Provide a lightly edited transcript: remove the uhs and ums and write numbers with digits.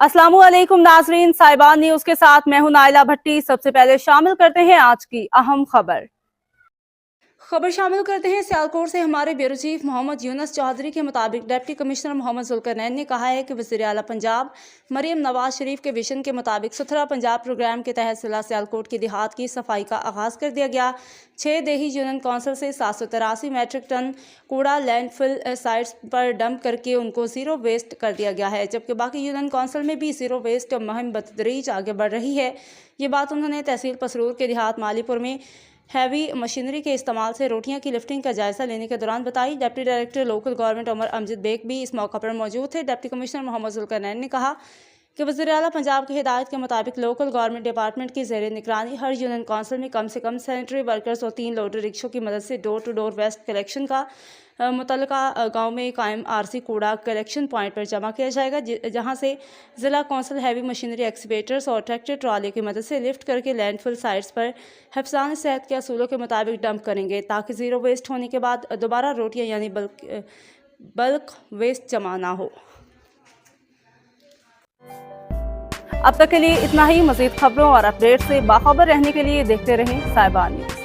अस्सलामु अलैकुम नाजरीन, साहिबान न्यूज के साथ मैं हूं नाइला भट्टी। सबसे पहले शामिल करते हैं आज की अहम खबर शामिल करते हैं सियालकोट से। हमारे ब्यूरो चीफ मोहम्मद यूनुस चौधरी के मुताबिक डिप्टी कमिश्नर मोहम्मद जुल्करनैन ने कहा है कि वज़ीर आला पंजाब मरियम नवाज शरीफ के विजन के मुताबिक सुथरा पंजाब प्रोग्राम के तहत जिला सियालकोट की देहात की सफाई का आगाज़ कर दिया गया। 6 देही यूनियन कौंसिल से 783 मैट्रिक टन कूड़ा लैंडफिल साइट्स पर डंप करके उनको ज़ीरो वेस्ट कर दिया गया है, जबकि बाकी यूनियन कौंसिल में भी ज़ीरो वेस्ट मुहिम बतदरीज आगे बढ़ रही है। ये बात उन्होंने तहसील पसरूर के देहात मालीपुर में हैवी मशीनरी के इस्तेमाल से रोटियां की लिफ्टिंग का जायजा लेने के दौरान बताई। Deputy director local government Umar Amjad Baig भी इस मौका पर मौजूद थे। डिप्टी कमिश्नर मोहम्मद जुल्करनैन ने कहा कि वज़ीर आला पंजाब की हिदायत के मुताबिक लोकल गवर्नमेंट डिपार्टमेंट की ज़ेर निगरानी हर यूनियन कौंसिल में कम से कम सैनिटरी वर्कर्स और 3 लोडर रिक्शों की मदद से door to door waste collection का मुतलका गाँव में कायम आरसी कूड़ा कलेक्शन पॉइंट पर जमा किया जाएगा, जहां से ज़िला कौंसिल हैवी मशीनरी एक्सकेवेटर्स और ट्रैक्टर ट्रॉली की मदद से लिफ्ट करके लैंडफिल साइट्स पर हिफ्ज़ान सेहत के असूलों के मुताबिक डंप करेंगे, ताकि ज़ीरो वेस्ट होने के बाद दोबारा रोटियां यानी बल्क वेस्ट जमा ना हो। अब तक के लिए इतना ही। मज़ीद खबरों और अपडेट से बाखबर रहने के लिए देखते रहें साहिबान न्यूज।